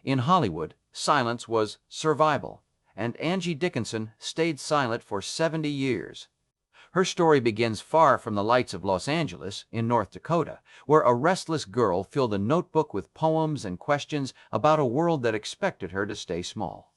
In Hollywood, silence was survival, and Angie Dickinson stayed silent for 70 years. Her story begins far from the lights of Los Angeles, in North Dakota, where a restless girl filled a notebook with poems and questions about a world that expected her to stay small.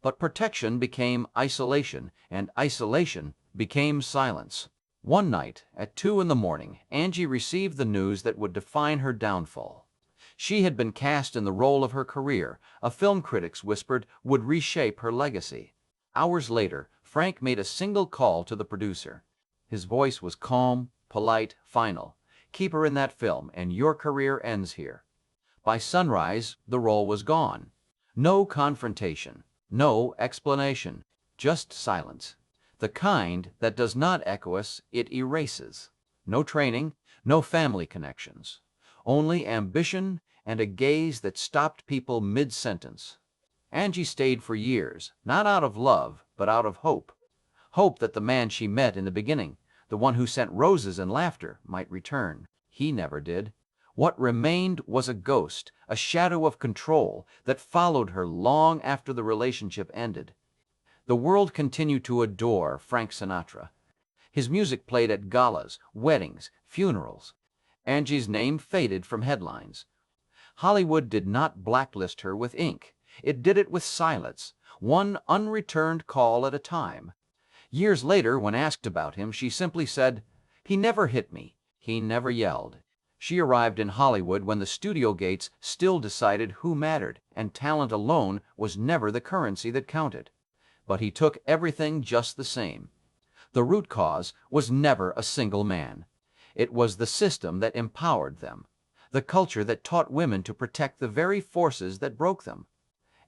But protection became isolation, and isolation became silence. One night, at 2 in the morning, Angie received the news that would define her downfall. She had been cast in the role of her career, a film critics whispered would reshape her legacy. Hours later, Frank made a single call to the producer. His voice was calm, polite, final. "Keep her in that film, and your career ends here." By sunrise, the role was gone. No confrontation, no explanation, just silence. The kind that does not echo us, it erases. No training, no family connections. Only ambition and a gaze that stopped people mid-sentence. Angie stayed for years, not out of love, but out of hope. Hope that the man she met in the beginning, the one who sent roses and laughter, might return. He never did. What remained was a ghost, a shadow of control that followed her long after the relationship ended. The world continued to adore Frank Sinatra. His music played at galas, weddings, funerals. Angie's name faded from headlines. Hollywood did not blacklist her with ink. It did it with silence, one unreturned call at a time. Years later, when asked about him, she simply said, "He never hit me. He never yelled." She arrived in Hollywood when the studio gates still decided who mattered, and talent alone was never the currency that counted. But he took everything just the same. The root cause was never a single man. It was the system that empowered them, the culture that taught women to protect the very forces that broke them.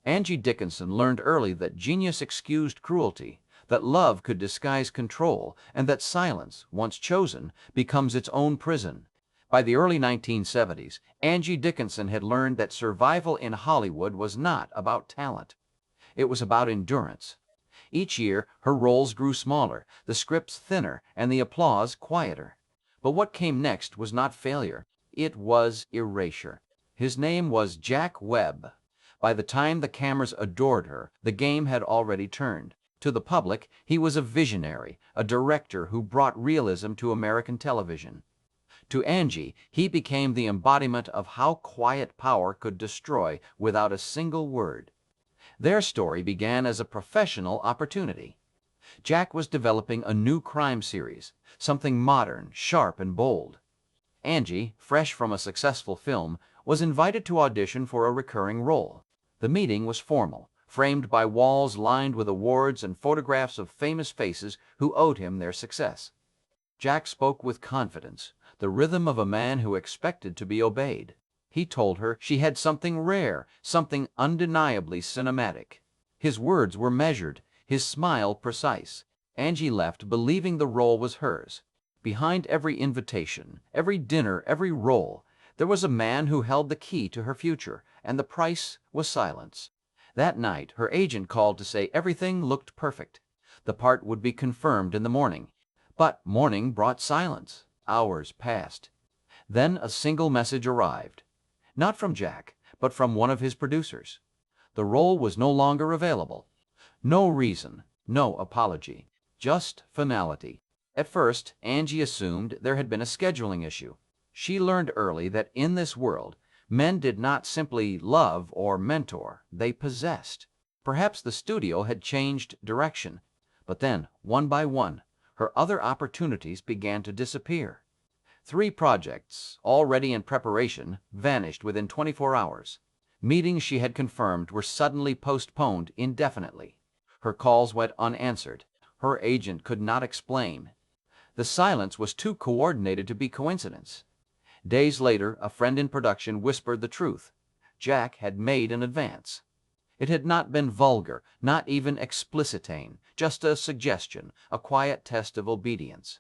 Angie Dickinson learned early that genius excused cruelty, that love could disguise control, and that silence, once chosen, becomes its own prison. By the early 1970s, Angie Dickinson had learned that survival in Hollywood was not about talent. It was about endurance. Each year, her roles grew smaller, the scripts thinner, and the applause quieter. But what came next was not failure. It was erasure. His name was Jack Webb. By the time the cameras adored her, the game had already turned. To the public, he was a visionary, a director who brought realism to American television. To Angie, he became the embodiment of how quiet power could destroy without a single word. Their story began as a professional opportunity. Jack was developing a new crime series, something modern, sharp, and bold. Angie, fresh from a successful film, was invited to audition for a recurring role. The meeting was formal, framed by walls lined with awards and photographs of famous faces who owed him their success. Jack spoke with confidence, the rhythm of a man who expected to be obeyed. He told her she had something rare, something undeniably cinematic. His words were measured, his smile precise. Angie left believing the role was hers. Behind every invitation, every dinner, every role, there was a man who held the key to her future, and the price was silence. That night, her agent called to say everything looked perfect. The part would be confirmed in the morning. But morning brought silence. Hours passed. Then a single message arrived. Not from Jack, but from one of his producers. The role was no longer available. No reason, no apology, just finality. At first, Angie assumed there had been a scheduling issue. She learned early that in this world, men did not simply love or mentor, they possessed. Perhaps the studio had changed direction, but then, one by one, her other opportunities began to disappear. 3 projects, already in preparation, vanished within 24 hours. Meetings she had confirmed were suddenly postponed indefinitely. Her calls went unanswered. Her agent could not explain. The silence was too coordinated to be coincidence. Days later, a friend in production whispered the truth. Jack had made an advance. It had not been vulgar, not even explicitane, just a suggestion, a quiet test of obedience.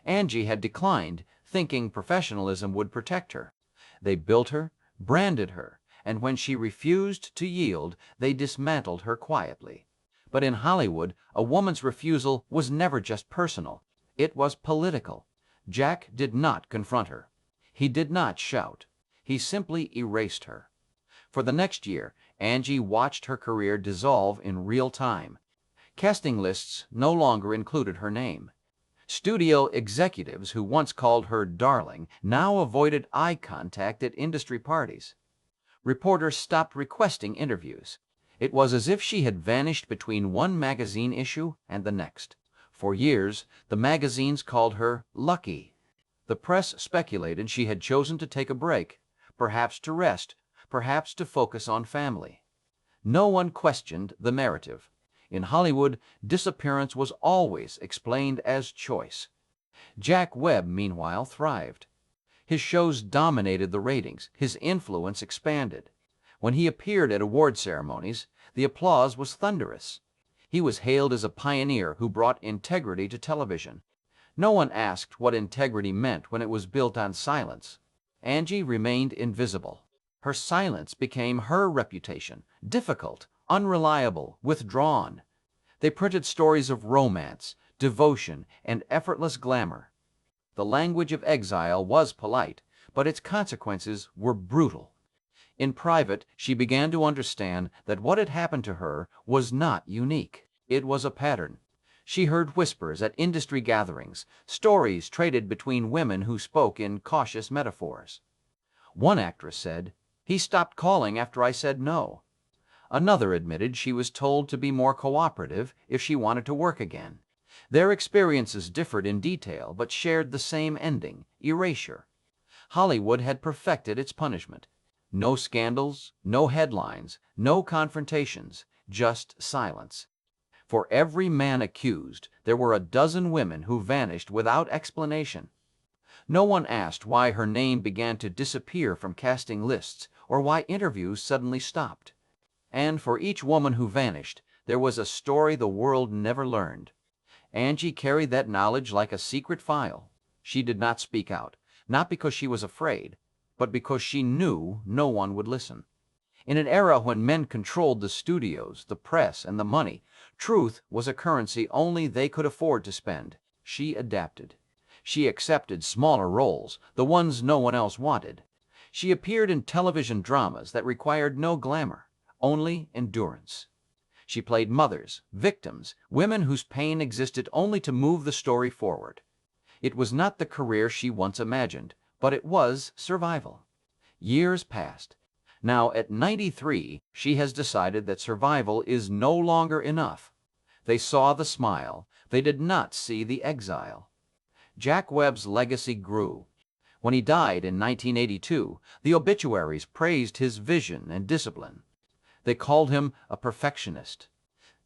Angie had declined, thinking professionalism would protect her. They built her, branded her, and when she refused to yield, they dismantled her quietly. But in Hollywood, a woman's refusal was never just personal. It was political. Jack did not confront her. He did not shout. He simply erased her. For the next year, Angie watched her career dissolve in real time. Casting lists no longer included her name. Studio executives who once called her darling now avoided eye contact at industry parties. Reporters stopped requesting interviews. It was as if she had vanished between one magazine issue and the next. For years, the magazines called her lucky. The press speculated she had chosen to take a break, perhaps to rest, perhaps to focus on family. No one questioned the narrative. In Hollywood, disappearance was always explained as choice. Jack Webb, meanwhile, thrived. His shows dominated the ratings, his influence expanded. When he appeared at award ceremonies, the applause was thunderous. He was hailed as a pioneer who brought integrity to television. No one asked what integrity meant when it was built on silence. Angie remained invisible. Her silence became her reputation, difficult, unreliable, withdrawn. They printed stories of romance, devotion, and effortless glamour. The language of exile was polite, but its consequences were brutal. In private, she began to understand that what had happened to her was not unique. It was a pattern. She heard whispers at industry gatherings, stories traded between women who spoke in cautious metaphors. One actress said, "He stopped calling after I said no." Another admitted she was told to be more cooperative if she wanted to work again. Their experiences differed in detail but shared the same ending: erasure. Hollywood had perfected its punishment. No scandals, no headlines, no confrontations, just silence. For every man accused, there were a dozen women who vanished without explanation. No one asked why her name began to disappear from casting lists or why interviews suddenly stopped. And for each woman who vanished, there was a story the world never learned. Angie carried that knowledge like a secret file. She did not speak out, not because she was afraid, but because she knew no one would listen. In an era when men controlled the studios, the press, and the money, truth was a currency only they could afford to spend. She adapted. She accepted smaller roles, the ones no one else wanted. She appeared in television dramas that required no glamour, only endurance. She played mothers, victims, women whose pain existed only to move the story forward. It was not the career she once imagined, but it was survival. Years passed. Now, at 93, she has decided that survival is no longer enough. They saw the smile. They did not see the exile. Jack Webb's legacy grew. When he died in 1982, the obituaries praised his vision and discipline. They called him a perfectionist.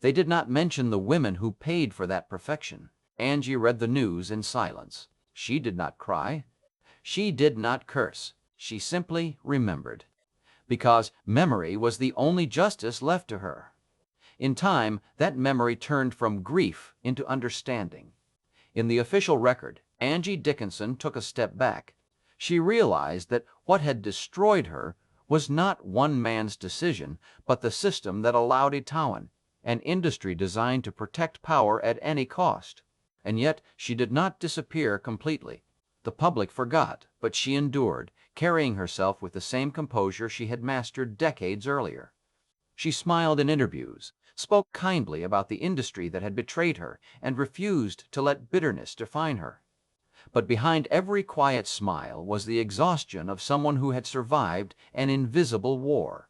They did not mention the women who paid for that perfection. Angie read the news in silence. She did not cry. She did not curse. She simply remembered. Because memory was the only justice left to her. In time, that memory turned from grief into understanding. In the official record, Angie Dickinson took a step back. She realized that what had destroyed her was not one man's decision, but the system that allowed Itawan, an industry designed to protect power at any cost. And yet, she did not disappear completely. The public forgot, but she endured, carrying herself with the same composure she had mastered decades earlier. She smiled in interviews, spoke kindly about the industry that had betrayed her, and refused to let bitterness define her. But behind every quiet smile was the exhaustion of someone who had survived an invisible war.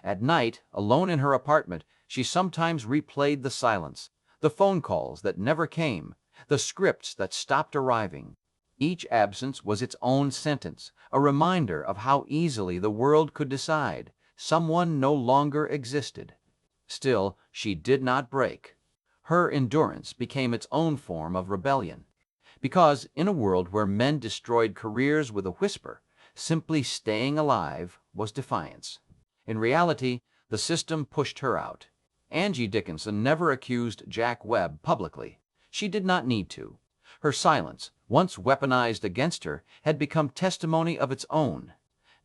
At night, alone in her apartment, she sometimes replayed the silence, the phone calls that never came, the scripts that stopped arriving. Each absence was its own sentence, a reminder of how easily the world could decide someone no longer existed. Still, she did not break. Her endurance became its own form of rebellion. Because in a world where men destroyed careers with a whisper, simply staying alive was defiance. In reality, the system pushed her out. Angie Dickinson never accused Jack Webb publicly. She did not need to. Her silence, once weaponized against her, had become testimony of its own.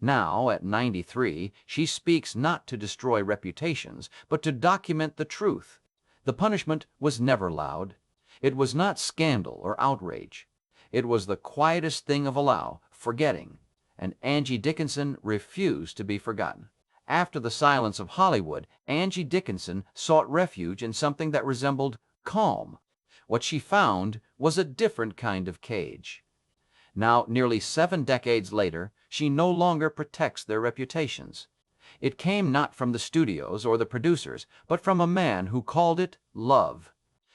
Now, at 93, she speaks not to destroy reputations, but to document the truth. The punishment was never loud. It was not scandal or outrage. It was the quietest thing of all, forgetting. And Angie Dickinson refused to be forgotten. After the silence of Hollywood, Angie Dickinson sought refuge in something that resembled calm. What she found was a different kind of cage. Now, nearly 7 decades later, she no longer protects their reputations. It came not from the studios or the producers, but from a man who called it love.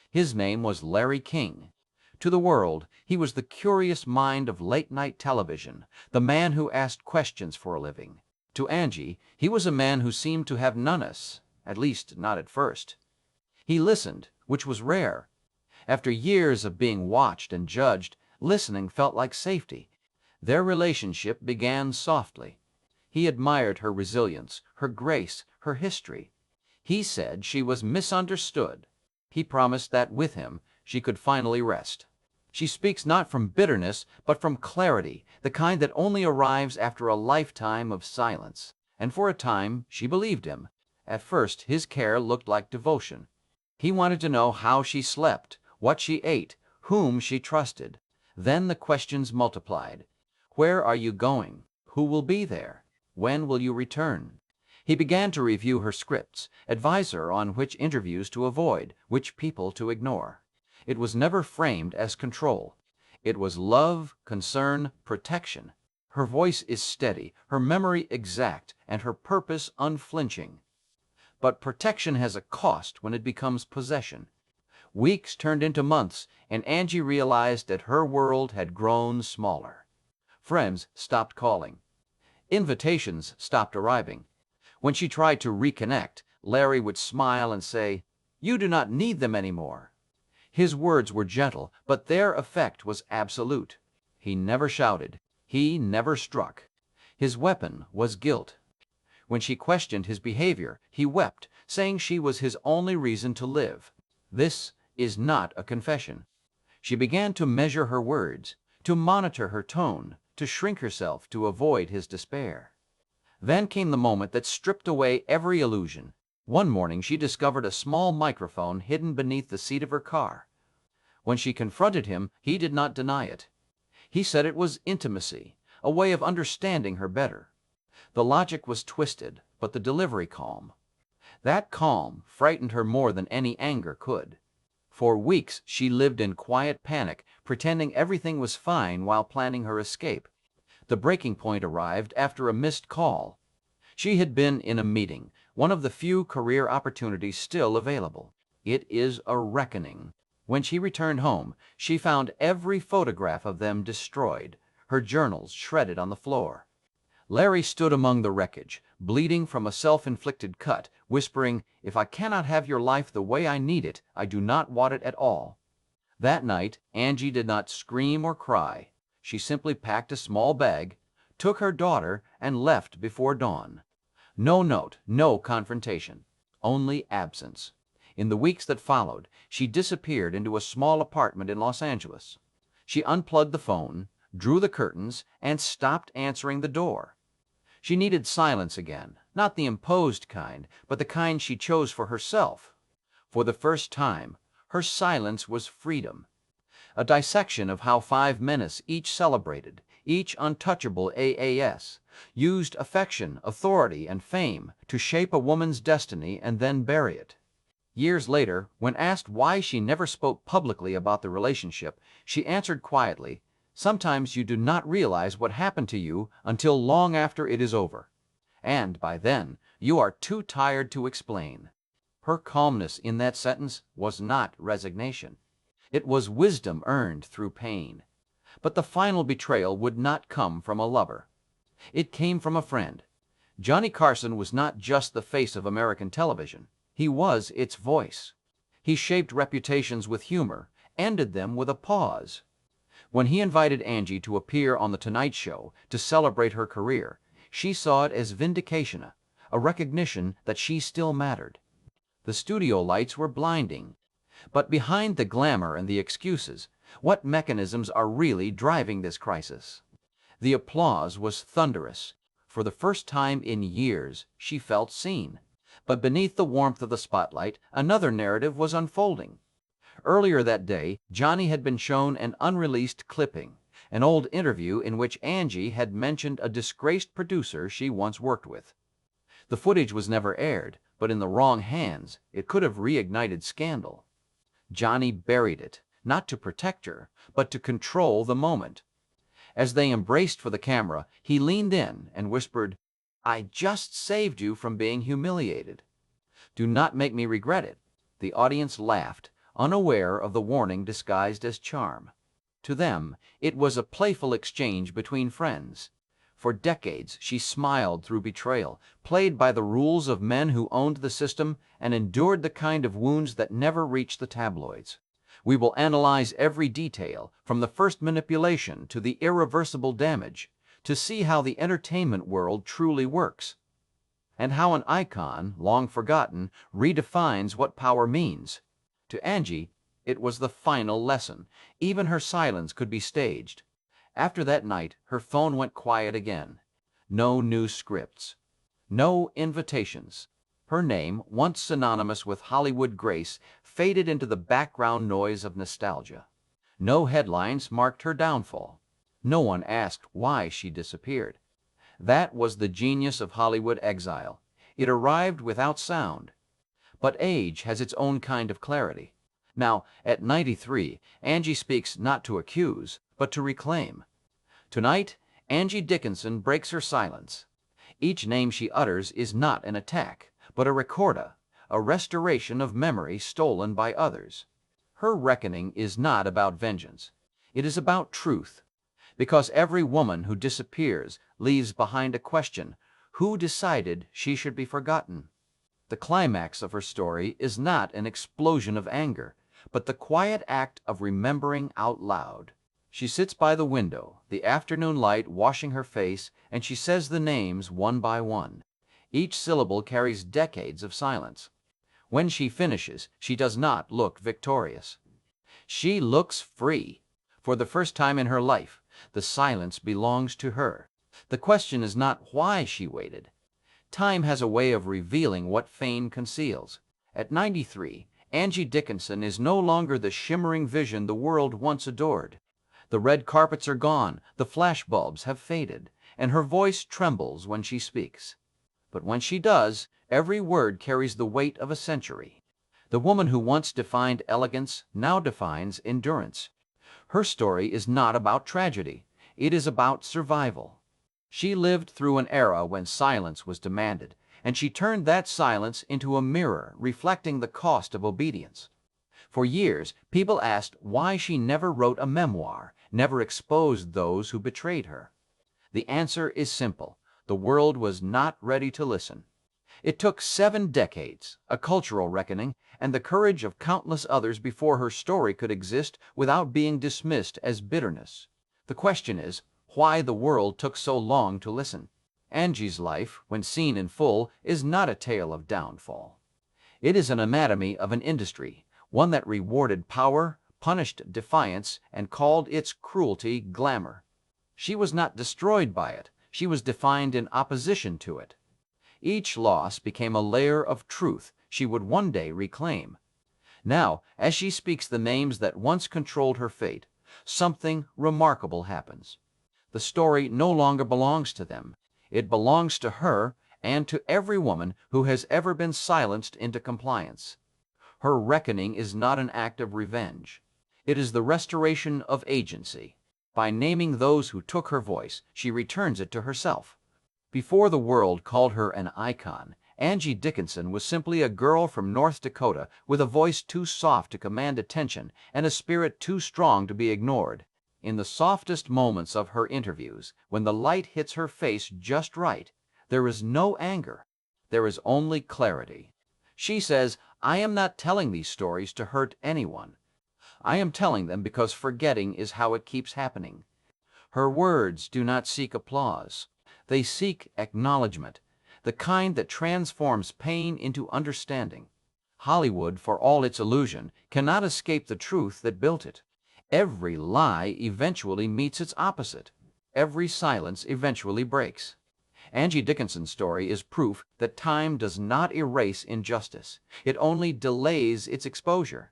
His name was Larry King. To the world, he was the curious mind of late-night television, the man who asked questions for a living. To Angie, he was a man who seemed to have none of us, at least not at first. He listened, which was rare. After years of being watched and judged, listening felt like safety. Their relationship began softly. He admired her resilience, her grace, her history. He said she was misunderstood. He promised that with him, she could finally rest. She speaks not from bitterness, but from clarity, the kind that only arrives after a lifetime of silence. And for a time, she believed him. At first, his care looked like devotion. He wanted to know how she slept, what she ate, whom she trusted. Then the questions multiplied. Where are you going? Who will be there? When will you return? He began to review her scripts, advise her on which interviews to avoid, which people to ignore. It was never framed as control. It was love, concern, protection. Her voice is steady, her memory exact, and her purpose unflinching. But protection has a cost when it becomes possession. Weeks turned into months, and Angie realized that her world had grown smaller. Friends stopped calling. Invitations stopped arriving. When she tried to reconnect, Larry would smile and say, "You do not need them anymore." His words were gentle, but their effect was absolute. He never shouted. He never struck. His weapon was guilt. When she questioned his behavior, he wept, saying she was his only reason to live. This is not a confession. She began to measure her words, to monitor her tone, to shrink herself to avoid his despair. Then came the moment that stripped away every illusion. One morning she discovered a small microphone hidden beneath the seat of her car. When she confronted him, he did not deny it. He said it was intimacy, a way of understanding her better. The logic was twisted, but the delivery calm. That calm frightened her more than any anger could. For weeks she lived in quiet panic, pretending everything was fine while planning her escape. The breaking point arrived after a missed call. She had been in a meeting, one of the few career opportunities still available. It is a reckoning. When she returned home, she found every photograph of them destroyed, her journals shredded on the floor. Larry stood among the wreckage, bleeding from a self-inflicted cut, whispering, "If I cannot have your life the way I need it, I do not want it at all." That night, Angie did not scream or cry. She simply packed a small bag, took her daughter, and left before dawn. No note, no confrontation, only absence. In the weeks that followed, she disappeared into a small apartment in Los Angeles. She unplugged the phone, drew the curtains, and stopped answering the door. She needed silence again, not the imposed kind, but the kind she chose for herself. For the first time, her silence was freedom. A dissection of how 5 menace, each celebrated, each untouchable AAS, used affection, authority, and fame to shape a woman's destiny and then bury it. Years later, when asked why she never spoke publicly about the relationship, she answered quietly, "Sometimes you do not realize what happened to you until long after it is over. And by then, you are too tired to explain." Her calmness in that sentence was not resignation. It was wisdom earned through pain. But the final betrayal would not come from a lover. It came from a friend. Johnny Carson was not just the face of American television. He was its voice. He shaped reputations with humor, ended them with a pause. When he invited Angie to appear on The Tonight Show to celebrate her career, she saw it as vindication, a recognition that she still mattered. The studio lights were blinding. But behind the glamour and the excuses, what mechanisms are really driving this crisis? The applause was thunderous. For the first time in years, she felt seen. But beneath the warmth of the spotlight, another narrative was unfolding. Earlier that day, Johnny had been shown an unreleased clipping, an old interview in which Angie had mentioned a disgraced producer she once worked with. The footage was never aired, but in the wrong hands, it could have reignited scandal. Johnny buried it, not to protect her, but to control the moment. As they embraced for the camera, he leaned in and whispered, "I just saved you from being humiliated. Do not make me regret it." The audience laughed, unaware of the warning disguised as charm. To them, it was a playful exchange between friends. For decades, she smiled through betrayal, played by the rules of men who owned the system, and endured the kind of wounds that never reached the tabloids. We will analyze every detail, from the first manipulation to the irreversible damage, to see how the entertainment world truly works, and how an icon, long forgotten, redefines what power means. To Angie, it was the final lesson. Even her silence could be staged. After that night, her phone went quiet again. No new scripts. No invitations. Her name, once synonymous with Hollywood grace, faded into the background noise of nostalgia. No headlines marked her downfall. No one asked why she disappeared. That was the genius of Hollywood exile. It arrived without sound. But age has its own kind of clarity. Now, at 93, Angie speaks not to accuse, but to reclaim. Tonight, Angie Dickinson breaks her silence. Each name she utters is not an attack, but a recorda, a restoration of memory stolen by others. Her reckoning is not about vengeance. It is about truth. Because every woman who disappears leaves behind a question: who decided she should be forgotten? The climax of her story is not an explosion of anger, but the quiet act of remembering out loud. She sits by the window, the afternoon light washing her face, and she says the names one by one. Each syllable carries decades of silence. When she finishes, she does not look victorious. She looks free. For the first time in her life, the silence belongs to her. The question is not why she waited. Time has a way of revealing what fame conceals. At 93, Angie Dickinson is no longer the shimmering vision the world once adored. The red carpets are gone, the flashbulbs have faded, and her voice trembles when she speaks. But when she does, every word carries the weight of a century. The woman who once defined elegance now defines endurance. Her story is not about tragedy. It is about survival. She lived through an era when silence was demanded, and she turned that silence into a mirror reflecting the cost of obedience. For years, people asked why she never wrote a memoir, never exposed those who betrayed her. The answer is simple. The world was not ready to listen. It took 7 decades, a cultural reckoning, and the courage of countless others before her story could exist without being dismissed as bitterness. The question is, why the world took so long to listen. Angie's life, when seen in full, is not a tale of downfall. It is an anatomy of an industry, one that rewarded power, punished defiance, and called its cruelty glamour. She was not destroyed by it. She was defined in opposition to it. Each loss became a layer of truth she would one day reclaim. Now, as she speaks the names that once controlled her fate, something remarkable happens. The story no longer belongs to them. It belongs to her and to every woman who has ever been silenced into compliance. Her reckoning is not an act of revenge. It is the restoration of agency. By naming those who took her voice, she returns it to herself. Before the world called her an icon, Angie Dickinson was simply a girl from North Dakota with a voice too soft to command attention and a spirit too strong to be ignored. In the softest moments of her interviews, when the light hits her face just right, there is no anger. There is only clarity. She says, "I am not telling these stories to hurt anyone. I am telling them because forgetting is how it keeps happening." Her words do not seek applause. They seek acknowledgement, the kind that transforms pain into understanding. Hollywood, for all its illusion, cannot escape the truth that built it. Every lie eventually meets its opposite. Every silence eventually breaks. Angie Dickinson's story is proof that time does not erase injustice. It only delays its exposure.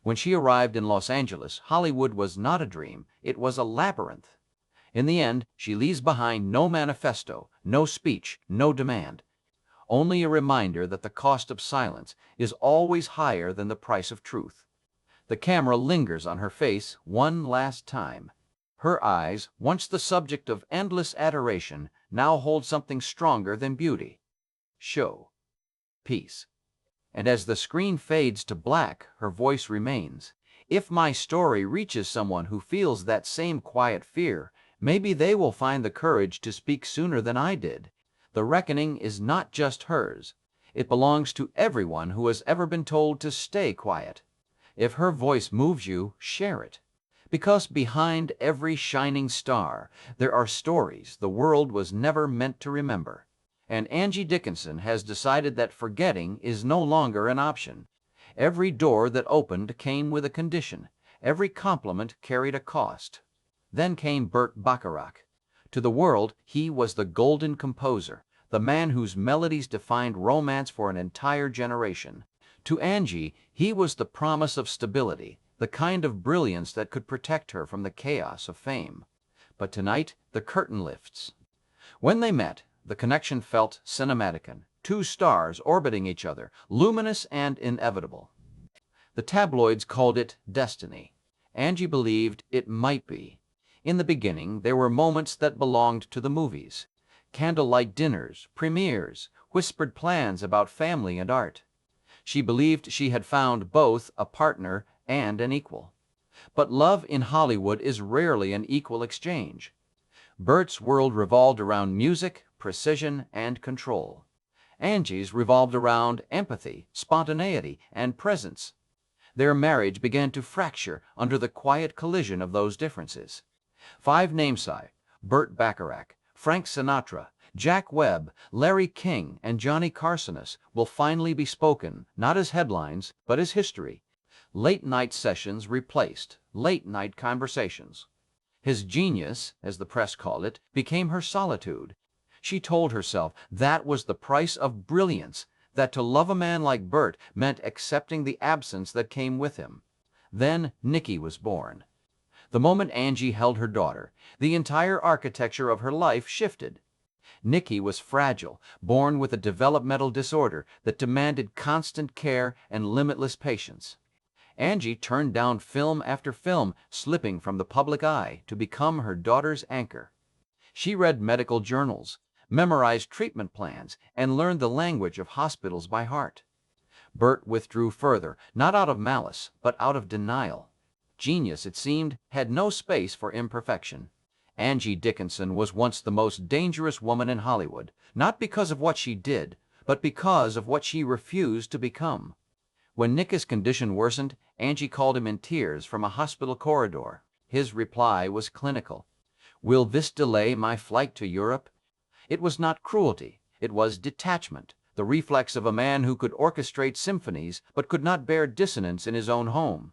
When she arrived in Los Angeles, Hollywood was not a dream. It was a labyrinth. In the end, she leaves behind no manifesto, no speech, no demand. only a reminder that the cost of silence is always higher than the price of truth. The camera lingers on her face one last time. Her eyes, once the subject of endless adoration, now hold something stronger than beauty. Show. Peace. And as the screen fades to black, her voice remains. If my story reaches someone who feels that same quiet fear, maybe they will find the courage to speak sooner than I did. The reckoning is not just hers. It belongs to everyone who has ever been told to stay quiet. If her voice moves you, share it. Because behind every shining star, there are stories the world was never meant to remember. And Angie Dickinson has decided that forgetting is no longer an option. Every door that opened came with a condition. Every compliment carried a cost. Then came Burt Bacharach. To the world, he was the golden composer, the man whose melodies defined romance for an entire generation. To Angie, he was the promise of stability, the kind of brilliance that could protect her from the chaos of fame. But tonight, the curtain lifts. When they met, the connection felt cinematic, two stars orbiting each other, luminous and inevitable. The tabloids called it destiny. Angie believed it might be. In the beginning, there were moments that belonged to the movies. Candlelight dinners, premieres, whispered plans about family and art. She believed she had found both a partner and an equal. But love in Hollywood is rarely an equal exchange. Burt's world revolved around music, precision, and control. Angie's revolved around empathy, spontaneity, and presence. Their marriage began to fracture under the quiet collision of those differences. 5 namesake: Burt Bacharach, Frank Sinatra, Jack Webb, Larry King, and Johnny Carson will finally be spoken, not as headlines, but as history. Late-night sessions replaced late-night conversations. His genius, as the press called it, became her solitude. She told herself that was the price of brilliance, that to love a man like Burt meant accepting the absence that came with him. Then Nikki was born. The moment Angie held her daughter, the entire architecture of her life shifted. Nikki was fragile, born with a developmental disorder that demanded constant care and limitless patience. Angie turned down film after film, slipping from the public eye to become her daughter's anchor. She read medical journals, memorized treatment plans, and learned the language of hospitals by heart. Burt withdrew further, not out of malice, but out of denial. Genius, it seemed, had no space for imperfection. Angie Dickinson was once the most dangerous woman in Hollywood, not because of what she did, but because of what she refused to become. When Nick's condition worsened, Angie called him in tears from a hospital corridor. His reply was clinical. "Will this delay my flight to Europe?" It was not cruelty, it was detachment, the reflex of a man who could orchestrate symphonies but could not bear dissonance in his own home.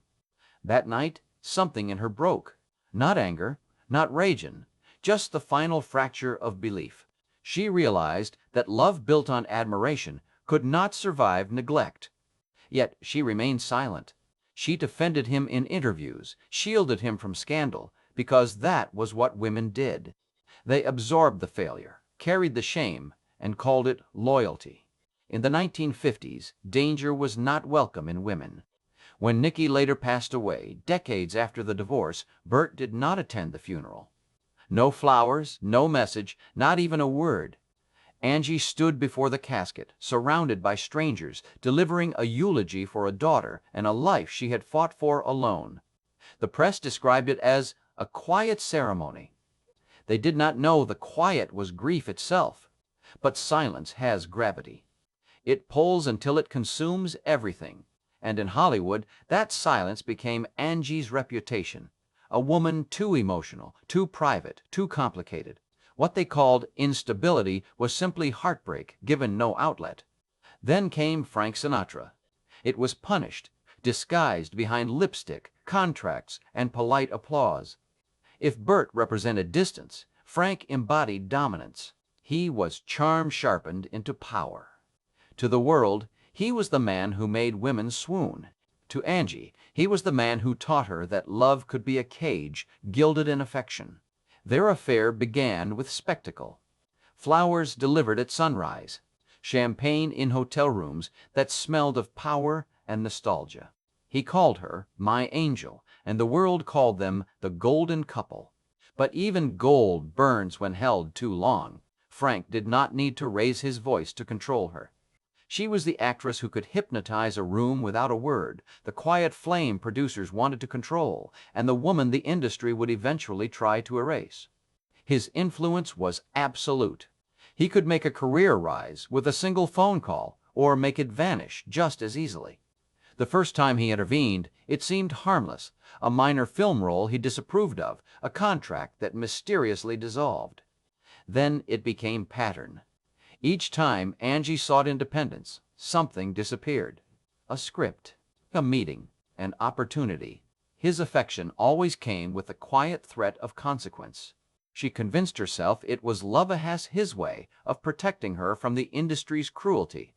That night, something in her broke. Not anger, not rage, just the final fracture of belief. She realized that love built on admiration could not survive neglect. Yet she remained silent. She defended him in interviews, shielded him from scandal, because that was what women did. They absorbed the failure, carried the shame, and called it loyalty. In the 1950s, danger was not welcome in women. When Nikki later passed away, decades after the divorce, Burt did not attend the funeral. No flowers, no message, not even a word. Angie stood before the casket, surrounded by strangers, delivering a eulogy for a daughter and a life she had fought for alone. The press described it as a quiet ceremony. They did not know the quiet was grief itself. But silence has gravity. It pulls until it consumes everything. And in Hollywood, that silence became Angie's reputation. A woman too emotional, too private, too complicated. What they called instability was simply heartbreak given no outlet. Then came Frank Sinatra. It was punished, disguised behind lipstick, contracts, and polite applause. If Burt represented distance, Frank embodied dominance. He was charm sharpened into power. To the world, he was the man who made women swoon. To Angie, he was the man who taught her that love could be a cage gilded in affection. Their affair began with spectacle. Flowers delivered at sunrise. champagne in hotel rooms that smelled of power and nostalgia. He called her my angel, and the world called them the golden couple. But even gold burns when held too long. Frank did not need to raise his voice to control her. She was the actress who could hypnotize a room without a word, the quiet flame producers wanted to control, and the woman the industry would eventually try to erase. His influence was absolute. He could make a career rise with a single phone call, or make it vanish just as easily. The first time he intervened, it seemed harmless, a minor film role he disapproved of, a contract that mysteriously dissolved. Then it became pattern. Each time Angie sought independence, something disappeared. A script, a meeting, an opportunity. His affection always came with the quiet threat of consequence. She convinced herself it was Lovahas his way of protecting her from the industry's cruelty.